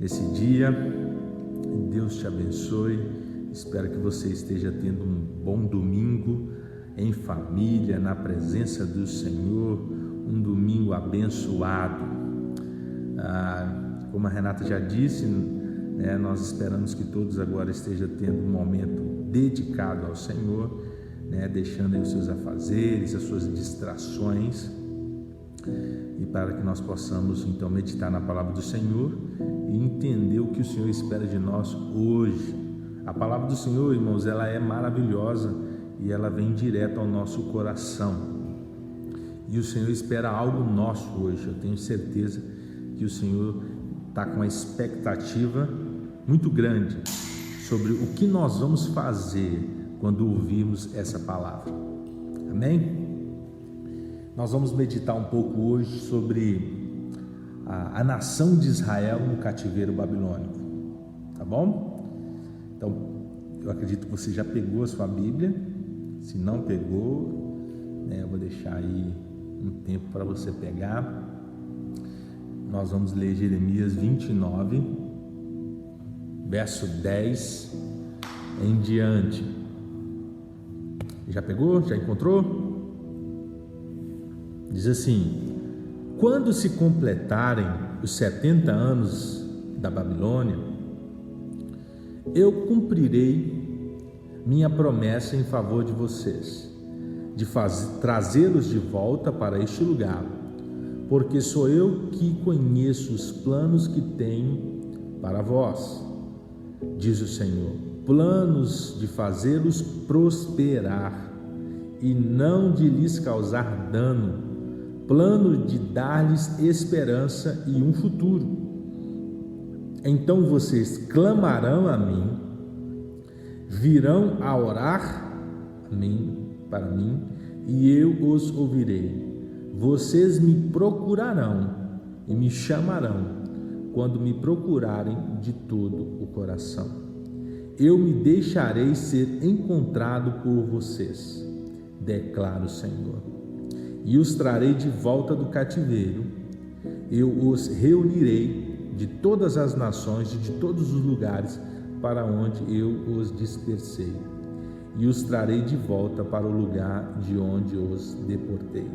nesse dia. Deus te abençoe. Espero que você esteja tendo um bom domingo em família, na presença do Senhor, um domingo abençoado. Como a Renata já disse, nós esperamos que todos agora estejam tendo um momento dedicado ao Senhor, deixando aí os seus afazeres, as suas distrações, e para que nós possamos então meditar na palavra do Senhor e entender o que o Senhor espera de nós hoje. A palavra do Senhor, irmãos, ela é maravilhosa e ela vem direto ao nosso coração, e o Senhor espera algo nosso hoje. Eu tenho certeza que o Senhor está com uma expectativa muito grande sobre o que nós vamos fazer quando ouvirmos essa palavra. Amém? Nós vamos meditar um pouco hoje sobre a nação de Israel no cativeiro babilônico, tá bom? Então, eu acredito que você já pegou a sua Bíblia. Se não pegou, eu vou deixar aí um tempo para você pegar. Nós vamos ler Jeremias 29, verso 10 em diante. Já pegou? Já encontrou? Diz assim: quando se completarem os 70 anos da Babilônia, eu cumprirei minha promessa em favor de vocês, de trazê-los de volta para este lugar, porque sou eu que conheço os planos que tenho para vós, diz o Senhor, planos de fazê-los prosperar e não de lhes causar dano, plano de dar-lhes esperança e um futuro. Então vocês clamarão a mim, virão a orar para mim, e eu os ouvirei. Vocês me procurarão e me chamarão quando me procurarem de todo o coração. Eu me deixarei ser encontrado por vocês, declara o Senhor, e os trarei de volta do cativeiro. Eu os reunirei de todas as nações e de todos os lugares para onde eu os dispersei, e os trarei de volta para o lugar de onde os deportei,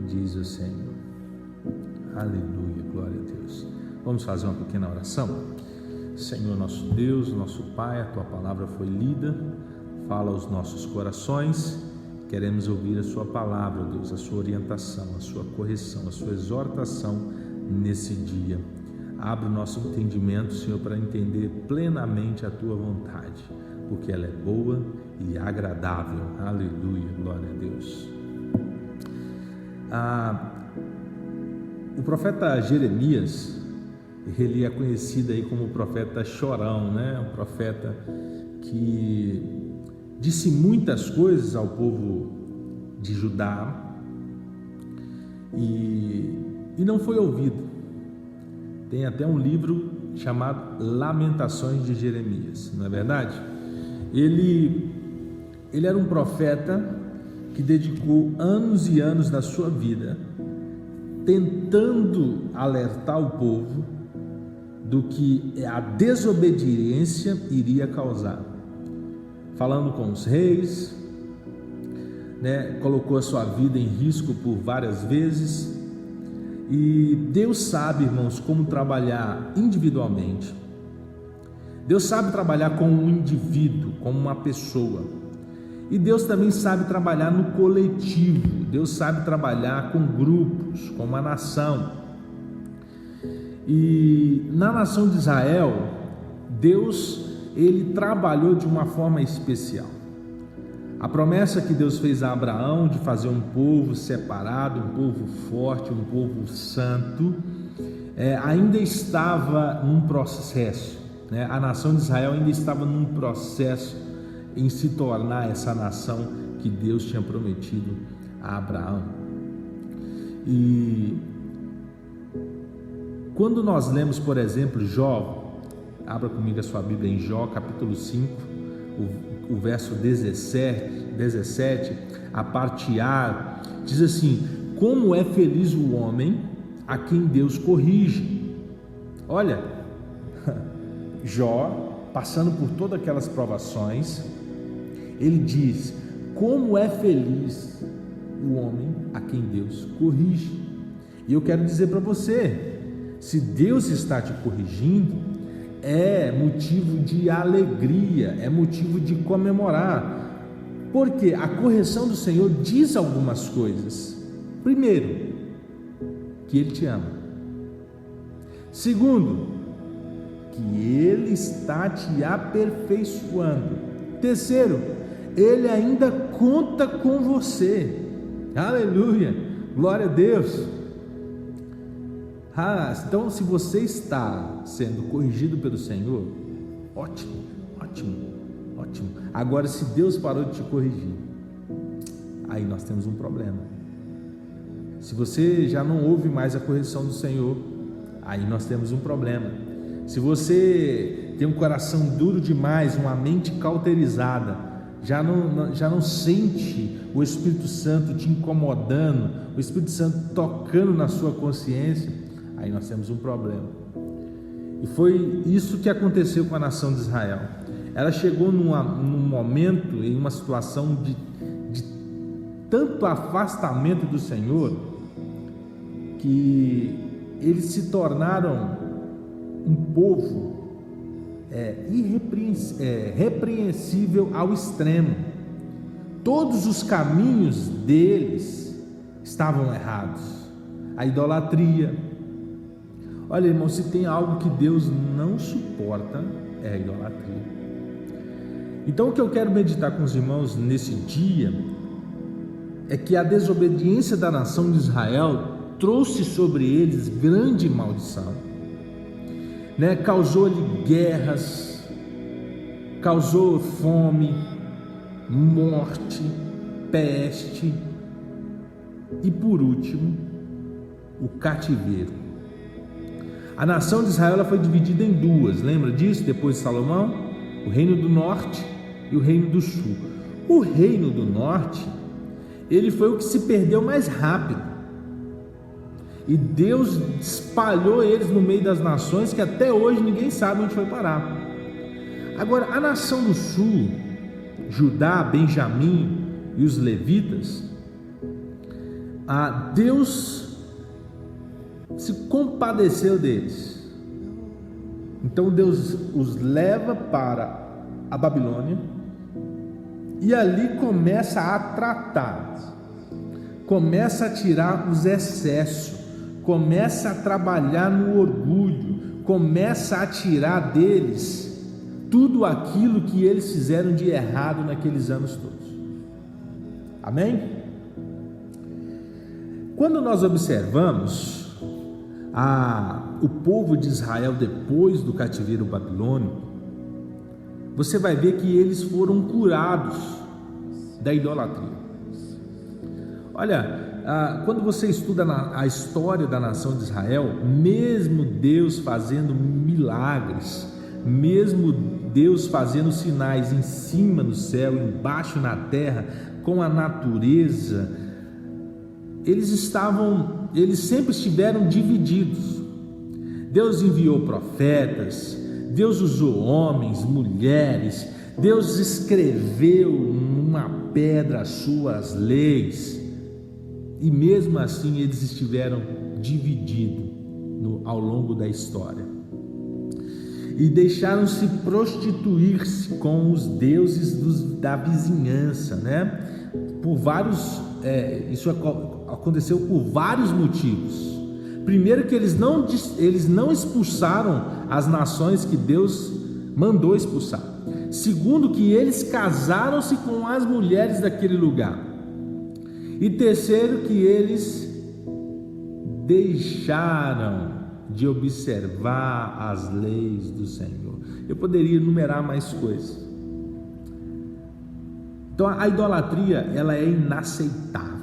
diz o Senhor. Aleluia, glória a Deus. Vamos fazer uma pequena oração? Senhor nosso Deus, nosso Pai, a Tua palavra foi lida, fala aos nossos corações. Queremos ouvir a Sua palavra, Deus, a Sua orientação, a Sua correção, a Sua exortação nesse dia. Abre o nosso entendimento, Senhor, para entender plenamente a Tua vontade, porque ela é boa e agradável. Aleluia, glória a Deus. O profeta Jeremias, ele é conhecido aí como o profeta chorão, um profeta que disse muitas coisas ao povo de Judá e não foi ouvido. Tem até um livro chamado Lamentações de Jeremias, não é verdade? Ele era um profeta que dedicou anos e anos da sua vida tentando alertar o povo do que a desobediência iria causar. Falando com os reis, colocou a sua vida em risco por várias vezes. E Deus sabe, irmãos, como trabalhar individualmente. Deus sabe trabalhar com um indivíduo, como uma pessoa. E Deus também sabe trabalhar no coletivo. Deus sabe trabalhar com grupos, com uma nação. E na nação de Israel, Deus, ele trabalhou de uma forma especial. A promessa que Deus fez a Abraão de fazer um povo separado, um povo forte, um povo santo, ainda estava num processo, A nação de Israel ainda estava num processo em se tornar essa nação que Deus tinha prometido a Abraão. E quando nós lemos, por exemplo, Jó, abra comigo a sua Bíblia em Jó, capítulo 5, o verso 17, a parte A, diz assim: como é feliz o homem a quem Deus corrige. Olha, Jó, passando por todas aquelas provações, ele diz: como é feliz o homem a quem Deus corrige. E eu quero dizer para você, se Deus está te corrigindo, é motivo de alegria, é motivo de comemorar, porque a correção do Senhor diz algumas coisas. Primeiro, que Ele te ama. Segundo, que Ele está te aperfeiçoando. Terceiro, Ele ainda conta com você. Aleluia, glória a Deus. Então, se você está sendo corrigido pelo Senhor, ótimo, ótimo, ótimo. Agora, se Deus parou de te corrigir, aí nós temos um problema. Se você já não ouve mais a correção do Senhor, aí nós temos um problema. Se você tem um coração duro demais, uma mente cauterizada, já não sente o Espírito Santo te incomodando, o Espírito Santo tocando na sua consciência, aí nós temos um problema. E foi isso que aconteceu com a nação de Israel. Ela chegou num momento, em uma situação de tanto afastamento do Senhor, que eles se tornaram um povo repreensível ao extremo. Todos os caminhos deles estavam errados. A idolatria. Olha, irmão, se tem algo que Deus não suporta, é a idolatria. Então, o que eu quero meditar com os irmãos nesse dia é que a desobediência da nação de Israel trouxe sobre eles grande maldição, causou-lhe guerras, causou fome, morte, peste e, por último, o cativeiro. A nação de Israel foi dividida em duas, lembra disso? Depois de Salomão, o reino do norte e o reino do sul. O reino do norte, ele foi o que se perdeu mais rápido, e Deus espalhou eles no meio das nações, que até hoje ninguém sabe onde foi parar. Agora, a nação do sul, Judá, Benjamim e os levitas, Deus se compadeceu deles. Então Deus os leva para a Babilônia e ali começa a tratar, começa a tirar os excessos, começa a trabalhar no orgulho, começa a tirar deles tudo aquilo que eles fizeram de errado naqueles anos todos. Amém? Quando nós observamos o povo de Israel depois do cativeiro babilônico, você vai ver que eles foram curados da idolatria. Olha, quando você estuda a história da nação de Israel, mesmo Deus fazendo milagres, mesmo Deus fazendo sinais em cima no céu, embaixo na terra, com a natureza, eles sempre estiveram divididos. Deus enviou profetas, Deus usou homens, mulheres, Deus escreveu numa pedra as suas leis, e mesmo assim eles estiveram divididos ao longo da história, e deixaram-se prostituir-se com os deuses da vizinhança, por vários, isso aconteceu por vários motivos. Primeiro, que eles não expulsaram as nações que Deus mandou expulsar. Segundo, que eles casaram-se com as mulheres daquele lugar. E terceiro, que eles deixaram de observar as leis do Senhor. Eu poderia enumerar mais coisas. Então a idolatria, ela é inaceitável.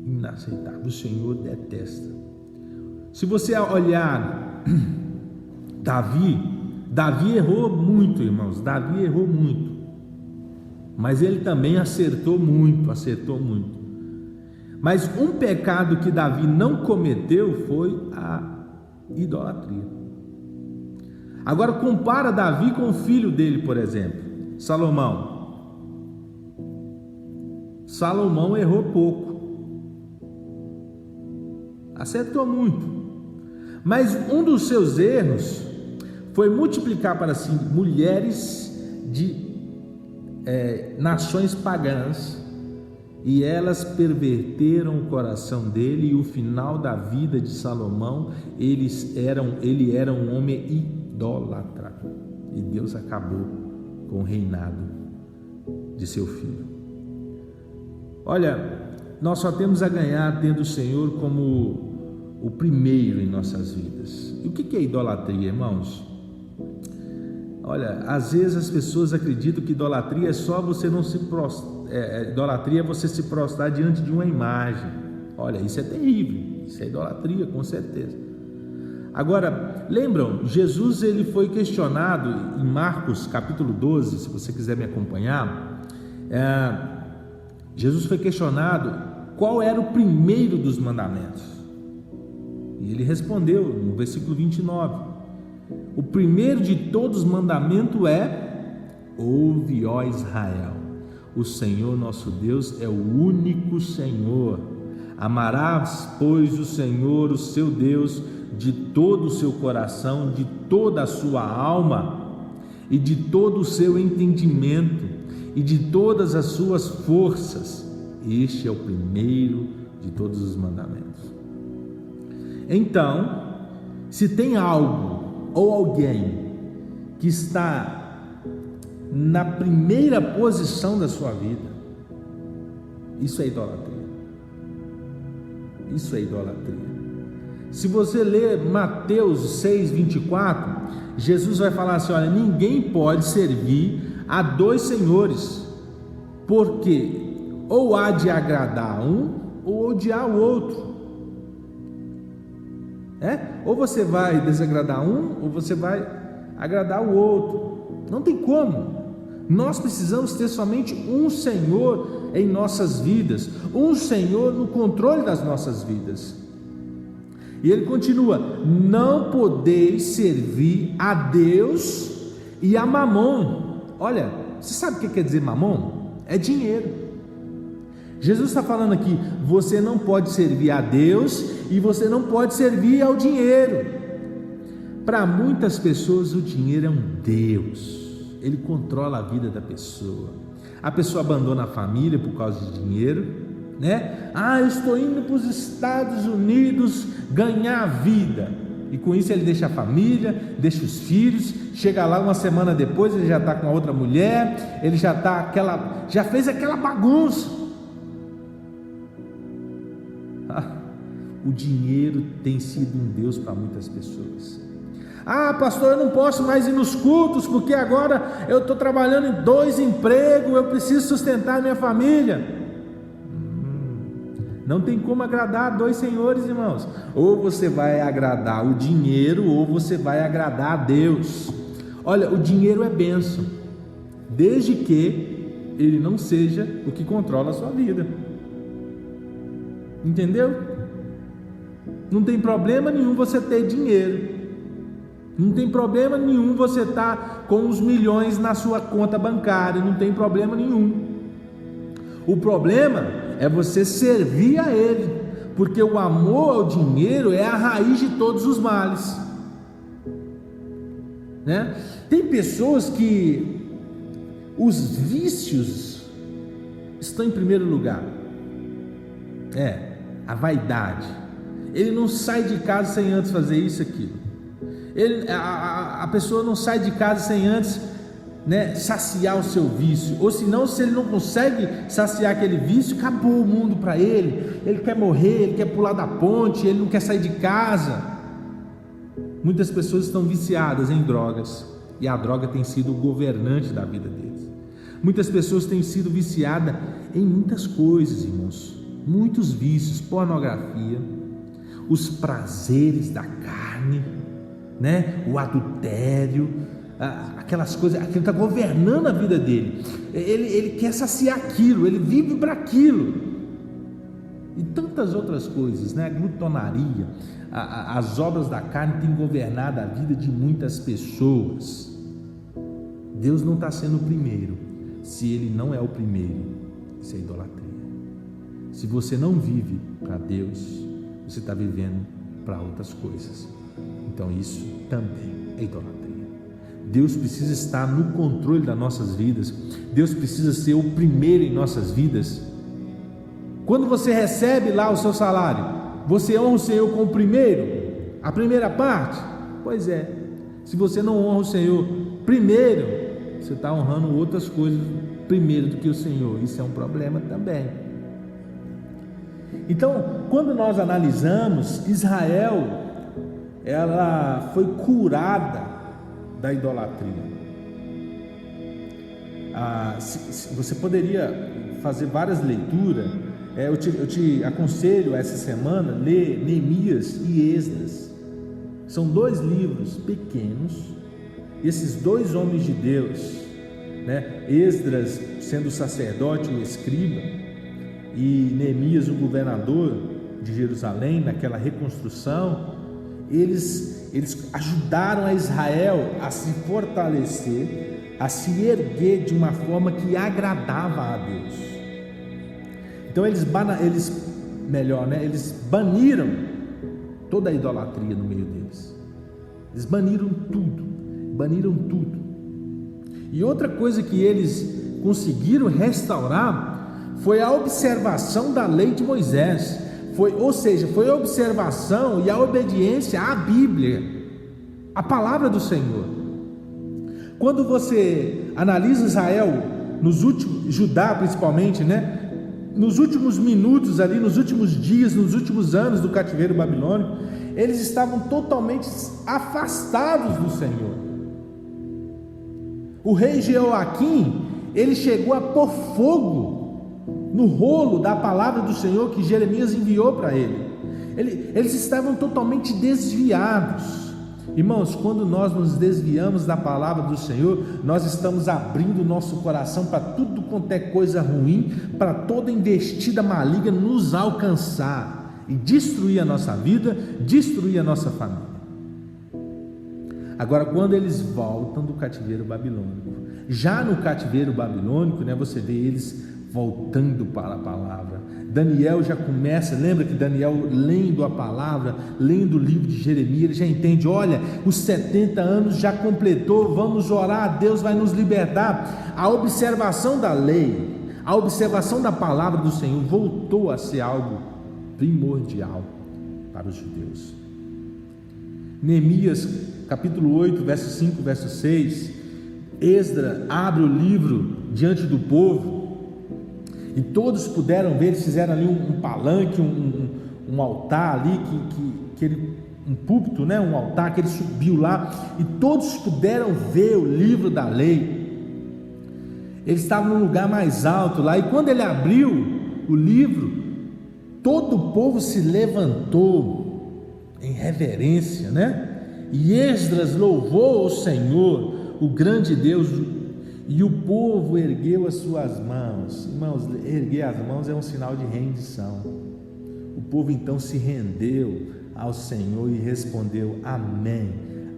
Inaceitável. O Senhor detesta. Se você olhar Davi errou muito, irmãos. Davi errou muito. Mas ele também acertou muito. Mas um pecado que Davi não cometeu foi a idolatria. Agora compara Davi com o filho dele, por exemplo, Salomão. Salomão errou pouco, acertou muito, mas um dos seus erros foi multiplicar para si mulheres de nações pagãs, e elas perverteram o coração dele, e o final da vida de Salomão, ele era um homem idólatra, e Deus acabou com o reinado de seu filho. Olha, nós só temos a ganhar tendo o Senhor como o primeiro em nossas vidas. E o que é idolatria, irmãos? Olha, às vezes as pessoas acreditam que idolatria é só você não se idolatria é você se prostrar diante de uma imagem. Olha, isso é terrível, isso é idolatria, com certeza. Agora, lembram, Jesus ele foi questionado em Marcos capítulo 12, se você quiser me acompanhar. Jesus foi questionado qual era o primeiro dos mandamentos, e ele respondeu no versículo 29: o primeiro de todos os mandamentos é: ouve, ó Israel, o Senhor nosso Deus é o único Senhor. Amarás, pois, o Senhor, o seu Deus, de todo o seu coração, de toda a sua alma, e de todo o seu entendimento, e de todas as suas forças. Este é o primeiro de todos os mandamentos. Então, se tem algo ou alguém que está na primeira posição da sua vida, isso é idolatria. Isso é idolatria. Se você ler Mateus 6:24, Jesus vai falar assim: olha, ninguém pode servir a dois senhores, porque ou há de agradar um ou odiar o outro. Ou você vai desagradar um ou você vai agradar o outro. Não tem como. Nós precisamos ter somente um Senhor em nossas vidas, um Senhor no controle das nossas vidas. E ele continua: não podeis servir a Deus e a Mamon. Olha, você sabe o que quer dizer Mamon? É dinheiro. Jesus está falando aqui: você não pode servir a Deus e você não pode servir ao dinheiro. Para muitas pessoas o dinheiro é um Deus, ele controla a vida da pessoa. A pessoa abandona a família por causa de dinheiro, né? Eu estou indo para os Estados Unidos ganhar a vida, e com isso ele deixa a família, deixa os filhos. Chega lá uma semana depois, ele já está com a outra mulher, ele já fez aquela bagunça. O dinheiro tem sido um Deus para muitas pessoas. Pastor, eu não posso mais ir nos cultos, porque agora eu estou trabalhando em 2 empregos, eu preciso sustentar a minha família. Não tem como agradar 2 senhores, irmãos. Ou você vai agradar o dinheiro, ou você vai agradar a Deus. Olha, o dinheiro é bênção, desde que ele não seja o que controla a sua vida. Entendeu? Não tem problema nenhum você ter dinheiro, não tem problema nenhum você estar com os milhões na sua conta bancária, não tem problema nenhum. O problema é você servir a Ele, porque o amor ao dinheiro é a raiz de todos os males, né? Tem pessoas que os vícios estão em primeiro lugar. A vaidade. Ele não sai de casa sem antes fazer isso, aquilo. A pessoa não sai de casa sem antes, né, saciar o seu vício. Ou senão, se ele não consegue saciar aquele vício, acabou o mundo para ele. Ele quer morrer, ele quer pular da ponte, ele não quer sair de casa. Muitas pessoas estão viciadas em drogas, e a droga tem sido o governante da vida deles. Muitas pessoas têm sido viciadas em muitas coisas, irmãos. Muitos vícios: pornografia, os prazeres da carne, né? O adultério, aquelas coisas, aquilo está governando a vida dele. Ele quer saciar aquilo, ele vive para aquilo. e tantas outras coisas, né? A glutonaria, as obras da carne têm governado a vida de muitas pessoas. Deus não está sendo o primeiro. Se Ele não é o primeiro, isso é idolatria. Se você não vive para Deus, você está vivendo para outras coisas. Então isso também é idolatria. Deus precisa estar no controle das nossas vidas. Deus precisa ser o primeiro em nossas vidas. Quando você recebe lá o seu salário, você honra o Senhor com o primeiro, a primeira parte? Pois é, se você não honra o Senhor primeiro, você está honrando outras coisas primeiro do que o Senhor. Isso é um problema também. Então, quando nós analisamos, Israel, ela foi curada da idolatria. Você poderia fazer várias leituras. Eu te aconselho essa semana ler Neemias e Esdras. São 2 livros pequenos. Esses 2 homens de Deus, né? Esdras sendo sacerdote ou escriba, e Neemias o governador de Jerusalém naquela reconstrução, eles ajudaram a Israel a se fortalecer, a se erguer de uma forma que agradava a Deus. Então eles baniram toda a idolatria no meio deles. Eles baniram tudo. E outra coisa que eles conseguiram restaurar foi a observação da lei de Moisés. Foi a observação e a obediência à Bíblia, à palavra do Senhor. Quando você analisa Israel, Judá principalmente, né? Nos últimos minutos ali, nos últimos dias, nos últimos anos do cativeiro babilônico, eles estavam totalmente afastados do Senhor. O rei Jeoaquim, ele chegou a pôr fogo no rolo da palavra do Senhor que Jeremias enviou para ele. Eles estavam totalmente desviados. Irmãos, quando nós nos desviamos da palavra do Senhor, nós estamos abrindo o nosso coração para tudo quanto é coisa ruim, para toda investida maligna nos alcançar e destruir a nossa vida, destruir a nossa família. Agora, quando eles voltam do cativeiro babilônico, já no cativeiro babilônico, né, você vê eles voltando para a palavra. Daniel já começa, lembra que Daniel, lendo a palavra, lendo o livro de Jeremias, ele já entende, olha, os 70 anos já completou, vamos orar, Deus vai nos libertar. A observação da lei, a observação da palavra do Senhor voltou a ser algo primordial para os judeus. Neemias capítulo 8, verso 5, verso 6, Esdras abre o livro diante do povo, e todos puderam ver. Eles fizeram ali um palanque, um altar ali, um púlpito, né? Um altar que ele subiu lá, e todos puderam ver o livro da lei. Ele estava num lugar mais alto lá, e quando ele abriu o livro, todo o povo se levantou em reverência, né? E Esdras louvou o Senhor, o grande Deus, e o povo ergueu as suas mãos. Irmãos, erguer as mãos é um sinal de rendição. O povo então se rendeu ao Senhor e respondeu: amém,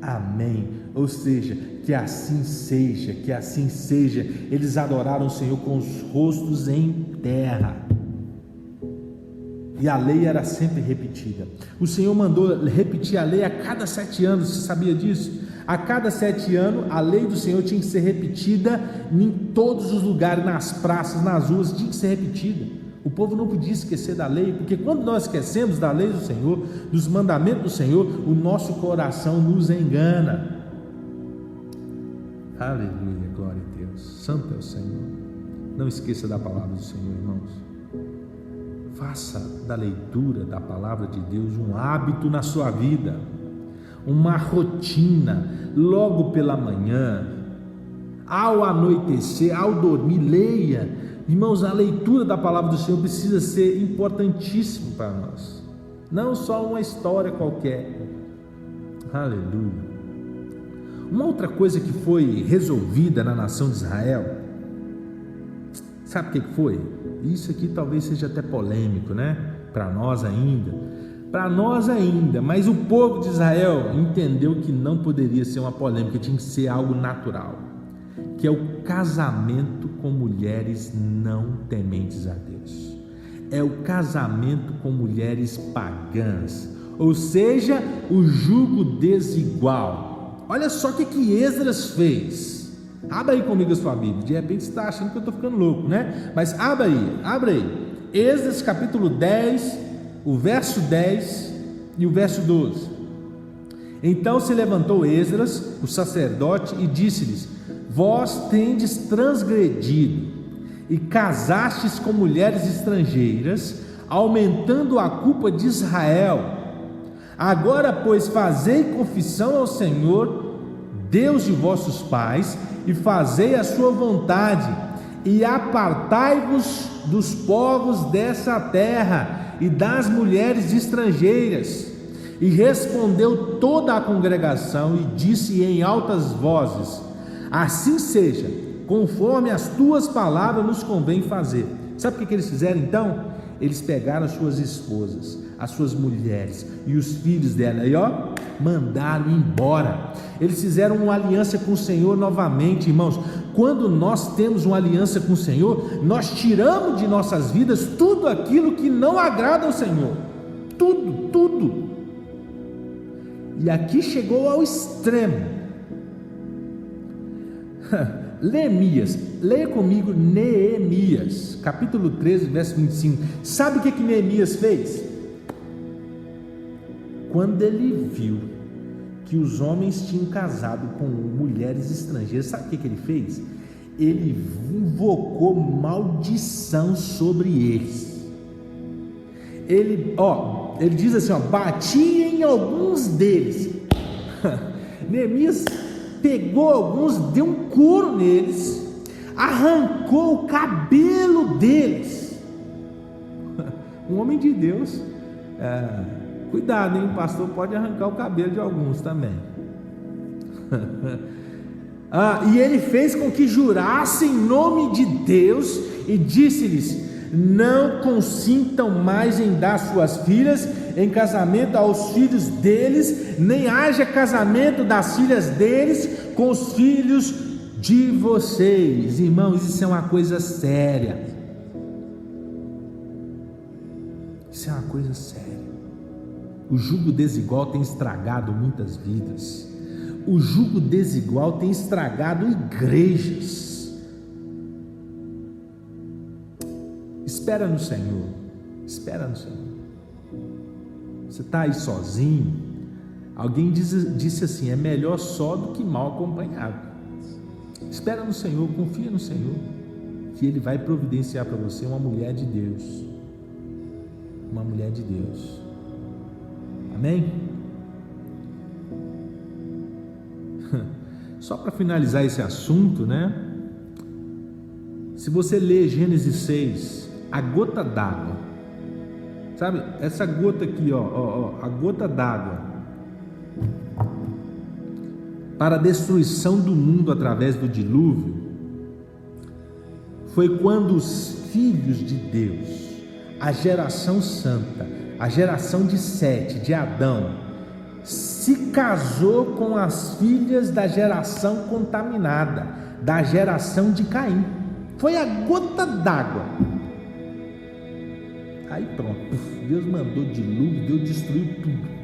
amém. Ou seja, que assim seja, que assim seja. Eles adoraram o Senhor com os rostos em terra. E a lei era sempre repetida. O Senhor mandou repetir a lei a cada 7 anos. Você sabia disso? A cada 7 anos, a lei do Senhor tinha que ser repetida em todos os lugares, nas praças, nas ruas, tinha que ser repetida. O povo não podia esquecer da lei, porque quando nós esquecemos da lei do Senhor, dos mandamentos do Senhor, o nosso coração nos engana. Aleluia, glória a Deus. Santo é o Senhor. Não esqueça da palavra do Senhor, irmãos. Faça da leitura da palavra de Deus um hábito na sua vida, uma rotina. Logo pela manhã, ao anoitecer, ao dormir, leia. Irmãos, a leitura da palavra do Senhor precisa ser importantíssimo para nós, não só uma história qualquer. Aleluia. Uma outra coisa que foi resolvida na nação de Israel, sabe o que foi? Isso aqui talvez seja até polêmico, né? para nós ainda, mas o povo de Israel entendeu que não poderia ser uma polêmica, tinha que ser algo natural, que é o casamento com mulheres não tementes a Deus, é o casamento com mulheres pagãs, ou seja, o jugo desigual. Olha só o que Esdras fez. Abra aí comigo a sua Bíblia. De repente você está achando que eu estou ficando louco, né? Mas abre aí. Esdras capítulo 10, o verso 10 e o verso 12. Então se levantou Esdras, o sacerdote, e disse-lhes: vós tendes transgredido e casastes com mulheres estrangeiras, aumentando a culpa de Israel. Agora, pois, fazei confissão ao Senhor, Deus de vossos pais, e fazei a sua vontade, e apartai-vos dos povos dessa terra e das mulheres estrangeiras. E respondeu toda a congregação e disse em altas vozes: assim seja, conforme as tuas palavras nos convém fazer. Sabe o que eles fizeram então? Eles pegaram as suas esposas, as suas mulheres e os filhos dela e mandaram embora. Eles fizeram uma aliança com o Senhor novamente, irmãos. Quando nós temos uma aliança com o Senhor, nós tiramos de nossas vidas tudo aquilo que não agrada ao Senhor, tudo. E aqui chegou ao extremo. Neemias, leia comigo Neemias, capítulo 13, verso 25. Sabe o que Neemias fez? Quando ele viu que os homens tinham casado com mulheres estrangeiras, sabe o que ele fez? Ele invocou maldição sobre eles. Ele diz assim, batia em alguns deles. Neemias pegou alguns, deu um couro neles, arrancou o cabelo deles. Um homem de Deus, cuidado, hein? O pastor pode arrancar o cabelo de alguns também. E ele fez com que jurassem em nome de Deus e disse-lhes: não consintam mais em dar suas filhas em casamento aos filhos deles, nem haja casamento das filhas deles com os filhos de vocês. Irmãos, isso é uma coisa séria. Isso é uma coisa séria. O jugo desigual tem estragado muitas vidas. O jugo desigual tem estragado igrejas. Espera no Senhor. Espera no Senhor. Você está aí sozinho? Alguém disse assim: é melhor só do que mal acompanhado. Espera no Senhor, confia no Senhor, que Ele vai providenciar para você uma mulher de Deus. Uma mulher de Deus. Amém? Só para finalizar esse assunto, né? Se você ler Gênesis 6, a gota d'água, sabe? Essa gota aqui, a gota d'água para a destruição do mundo através do dilúvio, foi quando os filhos de Deus, a geração santa, a geração de Sete, de Adão, se casou com as filhas da geração contaminada, da geração de Caim. Foi a gota d'água. Aí pronto, Deus mandou dilúvio, Deus destruiu tudo.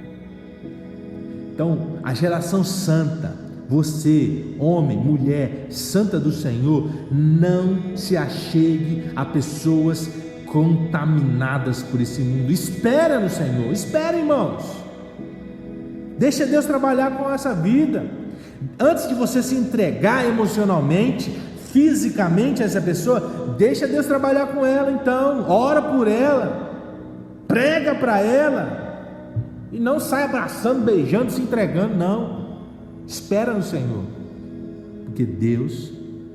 Então, a geração santa, você, homem, mulher, santa do Senhor, não se achegue a pessoas contaminadas por esse mundo. Espera no Senhor, espera, irmãos. Deixa Deus trabalhar com essa vida. Antes de você se entregar emocionalmente, fisicamente a essa pessoa, deixa Deus trabalhar com ela. Então, ora por ela, prega para ela, e não sai abraçando, beijando, se entregando, não. Espera no Senhor, porque Deus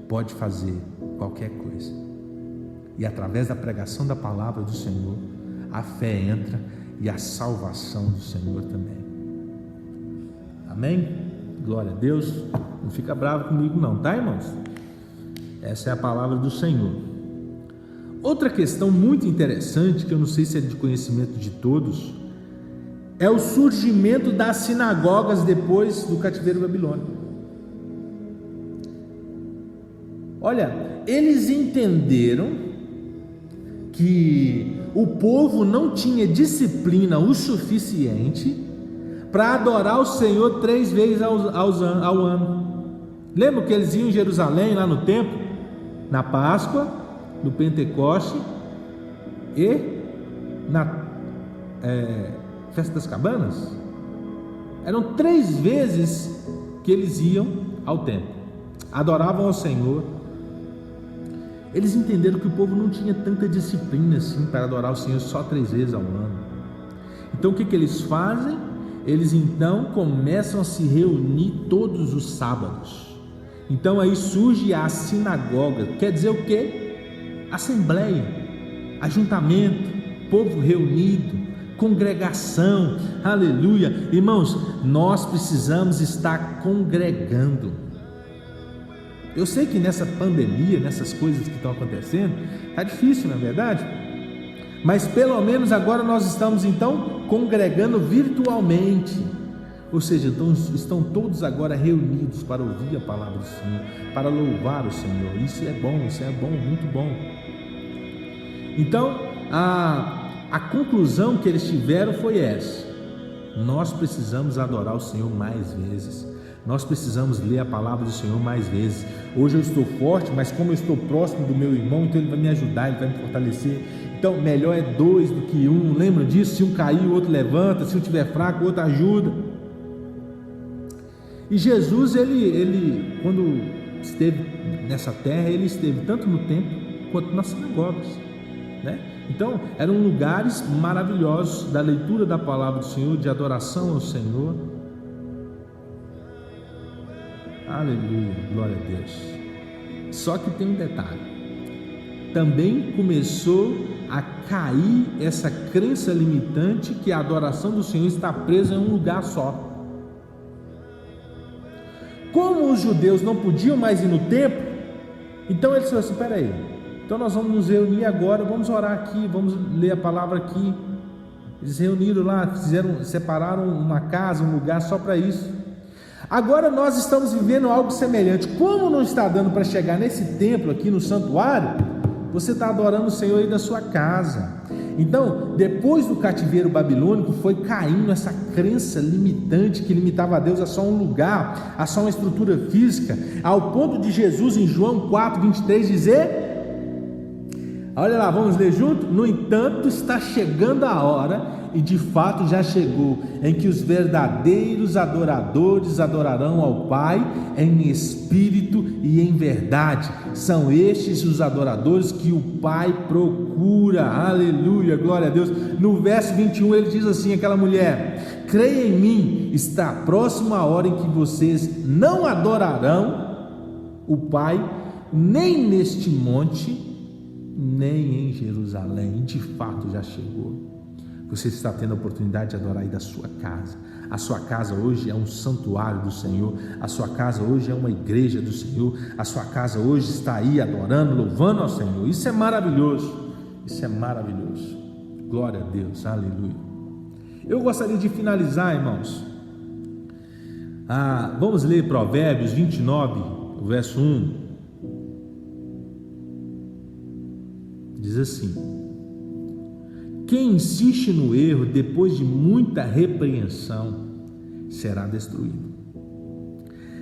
pode fazer qualquer coisa, e através da pregação da palavra do Senhor, a fé entra e a salvação do Senhor também. Amém? Glória a Deus. Não fica bravo comigo não, tá, irmãos? Essa é a palavra do Senhor. Outra questão muito interessante, que eu não sei se é de conhecimento de todos, é o surgimento das sinagogas depois do cativeiro babilônico. Olha, eles entenderam que o povo não tinha disciplina o suficiente para adorar o Senhor 3 vezes ao ano. Lembra que eles iam em Jerusalém, lá no templo, na Páscoa, no Pentecoste e na Festa das Cabanas? Eram 3 vezes que eles iam ao templo, adoravam ao Senhor. Eles entenderam que o povo não tinha tanta disciplina assim para adorar o Senhor só 3 vezes ao ano. Então o que eles fazem? Eles então começam a se reunir todos os sábados. Então aí surge a sinagoga. Quer dizer o quê? Assembleia, ajuntamento, povo reunido, congregação. Aleluia. Irmãos, nós precisamos estar congregando. Eu sei que nessa pandemia, nessas coisas que estão acontecendo, está difícil, não é verdade? Mas pelo menos agora nós estamos então congregando virtualmente. Ou seja, então, estão todos agora reunidos para ouvir a palavra do Senhor, para louvar o Senhor. Isso é bom, muito bom. Então, a conclusão que eles tiveram foi essa: nós precisamos adorar o Senhor mais vezes. Nós precisamos ler a palavra do Senhor mais vezes. Hoje eu estou forte, mas como eu estou próximo do meu irmão, então ele vai me ajudar, ele vai me fortalecer. Então melhor é 2 do que 1. Lembra disso? Se um cair, o outro levanta. Se um estiver fraco, o outro ajuda. E Jesus, ele quando esteve nessa terra, ele esteve tanto no templo quanto nas sinagogas, né? Então eram lugares maravilhosos da leitura da palavra do Senhor, de adoração ao Senhor. Aleluia, glória a Deus. Só que tem um detalhe: também começou a cair essa crença limitante que a adoração do Senhor está presa em um lugar só. Como os judeus não podiam mais ir no templo, então eles falaram assim: espera aí, então nós vamos nos reunir agora, vamos orar aqui, vamos ler a palavra aqui. Eles reuniram lá, separaram uma casa, um lugar só para isso. Agora nós estamos vivendo algo semelhante. Como não está dando para chegar nesse templo aqui no santuário, você está adorando o Senhor aí da sua casa. Então, depois do cativeiro babilônico, foi caindo essa crença limitante que limitava a Deus a só um lugar, a só uma estrutura física, ao ponto de Jesus em João 4:23 dizer, olha lá, vamos ler junto? No entanto, está chegando a hora, e de fato já chegou, em que os verdadeiros adoradores adorarão ao Pai em espírito e em verdade. São estes os adoradores que o Pai procura. Aleluia, glória a Deus. No verso 21 ele diz assim, aquela mulher: creia em mim, está próxima a hora em que vocês não adorarão o Pai, nem neste monte, nem em Jerusalém. De fato já chegou. Você está tendo a oportunidade de adorar aí da sua casa. A sua casa hoje é um santuário do Senhor. A sua casa hoje é uma igreja do Senhor. A sua casa hoje está aí adorando, louvando ao Senhor. Isso é maravilhoso. Isso é maravilhoso. Glória a Deus. Aleluia. Eu gostaria de finalizar, irmãos. Vamos ler Provérbios 29, verso 1. Diz assim: quem insiste no erro depois de muita repreensão será destruído,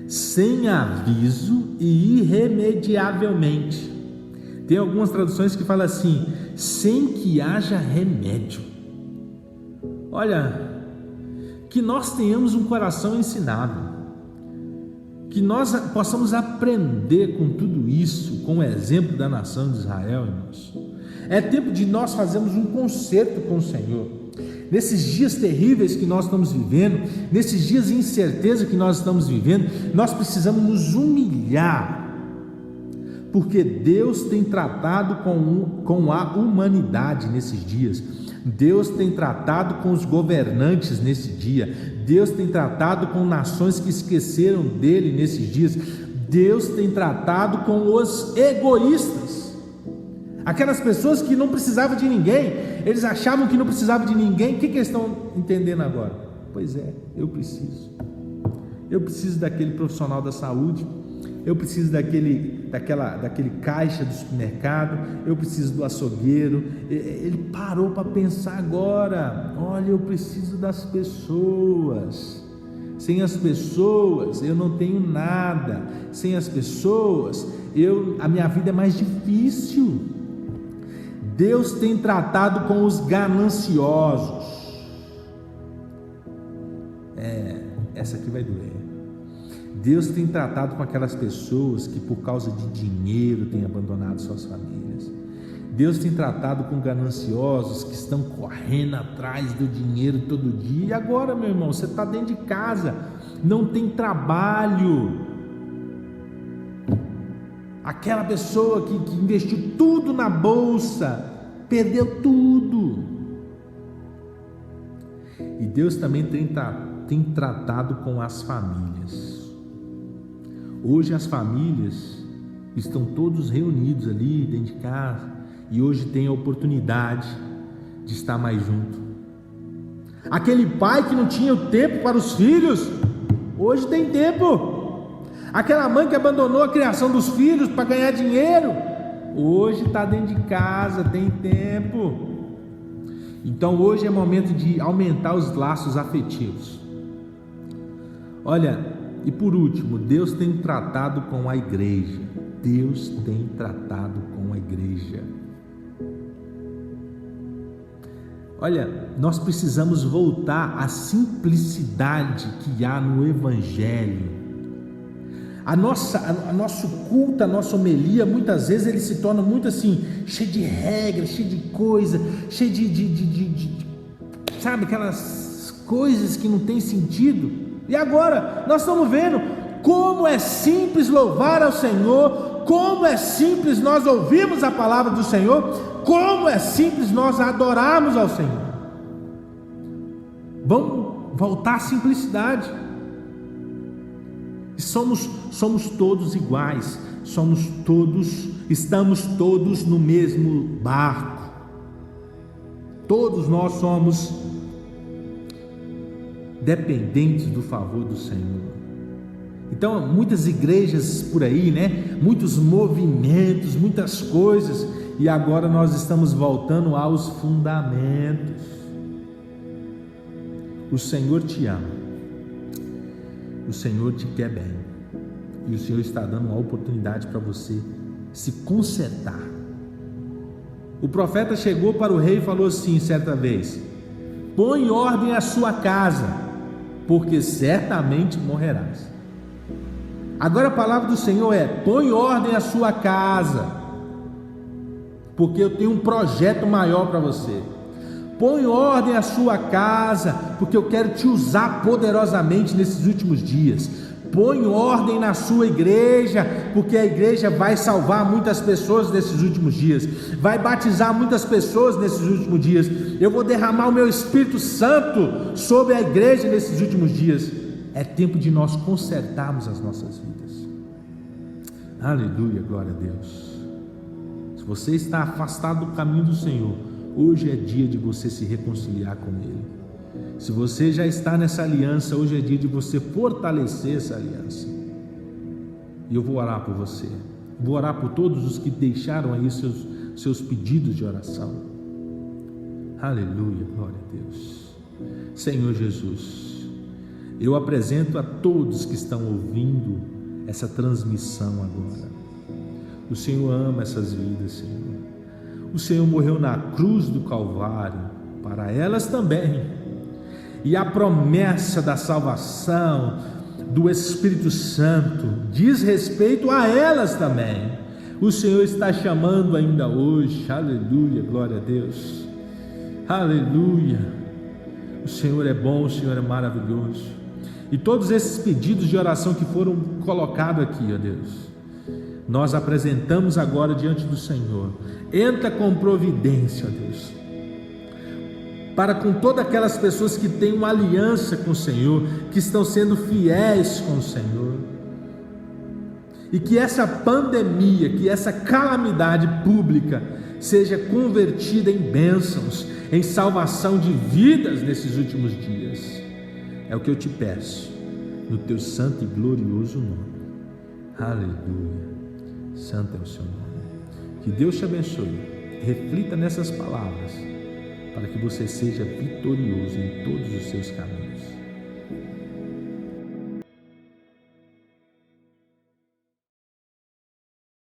sem aviso e irremediavelmente. Tem algumas traduções que falam assim: sem que haja remédio. Olha, que nós tenhamos um coração ensinável, que nós possamos aprender com tudo isso, com o exemplo da nação de Israel, irmãos. É tempo de nós fazermos um concerto com o Senhor. Nesses dias terríveis que nós estamos vivendo, nesses dias de incerteza que nós estamos vivendo, nós precisamos nos humilhar, porque Deus tem tratado com a humanidade nesses dias. Deus tem tratado com os governantes nesse dia. Deus tem tratado com nações que esqueceram dele nesses dias. Deus tem tratado com os egoístas, Aquelas pessoas que não precisavam de ninguém, eles achavam que não precisavam de ninguém. O que eles estão entendendo agora? Pois é, eu preciso daquele profissional da saúde, eu preciso daquele caixa do supermercado, eu preciso do açougueiro. Ele parou para pensar agora: olha, eu preciso das pessoas. Sem as pessoas eu não tenho nada. Sem as pessoas a minha vida é mais difícil. Deus tem tratado com os gananciosos. Essa aqui vai doer. Deus tem tratado com aquelas pessoas que por causa de dinheiro têm abandonado suas famílias. Deus tem tratado com gananciosos que estão correndo atrás do dinheiro todo dia. E agora, meu irmão, você está dentro de casa, não tem trabalho. Aquela pessoa que investiu tudo na bolsa, perdeu tudo. E Deus também tem tratado com as famílias. Hoje as famílias estão todos reunidos ali dentro de casa e hoje tem a oportunidade de estar mais junto. Aquele pai que não tinha o tempo para os filhos, hoje tem tempo. Aquela mãe que abandonou a criação dos filhos para ganhar dinheiro, hoje está dentro de casa, tem tempo. Então hoje é momento de aumentar os laços afetivos. Olha, e por último, Deus tem tratado com a igreja. Deus tem tratado com a igreja. Olha, nós precisamos voltar à simplicidade que há no Evangelho. Nosso culto, a nossa homilia, muitas vezes ele se torna muito assim, cheio de regras, cheio de coisa, cheio de sabe, aquelas coisas que não tem sentido. E agora nós estamos vendo como é simples louvar ao Senhor, como é simples nós ouvirmos a palavra do Senhor, como é simples nós adorarmos ao Senhor. Vamos voltar à simplicidade. Somos todos iguais, estamos todos no mesmo barco. Todos nós somos dependentes do favor do Senhor. Então, muitas igrejas por aí, muitos movimentos, muitas coisas, e agora nós estamos voltando aos fundamentos. O Senhor te ama, o Senhor te quer bem, e o Senhor está dando uma oportunidade para você se consertar. O profeta chegou para o rei e falou assim certa vez: põe em ordem a sua casa, porque certamente morrerás. Agora a palavra do Senhor é: põe em ordem a sua casa, porque eu tenho um projeto maior para você. Põe em ordem a sua casa, porque eu quero te usar poderosamente nesses últimos dias. Põe em ordem na sua igreja, porque a igreja vai salvar muitas pessoas nesses últimos dias, vai batizar muitas pessoas nesses últimos dias. Eu vou derramar o meu Espírito Santo sobre a igreja nesses últimos dias. É tempo de nós consertarmos as nossas vidas. Aleluia, glória a Deus. Se você está afastado do caminho do Senhor, hoje é dia de você se reconciliar com Ele. Se você já está nessa aliança, hoje é dia de você fortalecer essa aliança. E eu vou orar por você, vou orar por todos os que deixaram aí seus pedidos de oração. Aleluia, glória a Deus. Senhor Jesus, eu apresento a todos que estão ouvindo essa transmissão agora. O Senhor ama essas vidas, Senhor. O Senhor morreu na cruz do Calvário para elas também. E a promessa da salvação do Espírito Santo diz respeito a elas também. O Senhor está chamando ainda hoje. Aleluia, glória a Deus. Aleluia. O Senhor é bom, o Senhor é maravilhoso. E todos esses pedidos de oração que foram colocados aqui, ó Deus, nós apresentamos agora diante do Senhor. Entra com providência, ó Deus, para com todas aquelas pessoas que têm uma aliança com o Senhor, que estão sendo fiéis com o Senhor, e que essa pandemia, que essa calamidade pública seja convertida em bênçãos, em salvação de vidas nesses últimos dias. É o que eu te peço, no teu santo e glorioso nome. Aleluia. Santo é o seu nome. Que Deus te abençoe. Reflita nessas palavras, para que você seja vitorioso em todos os seus caminhos.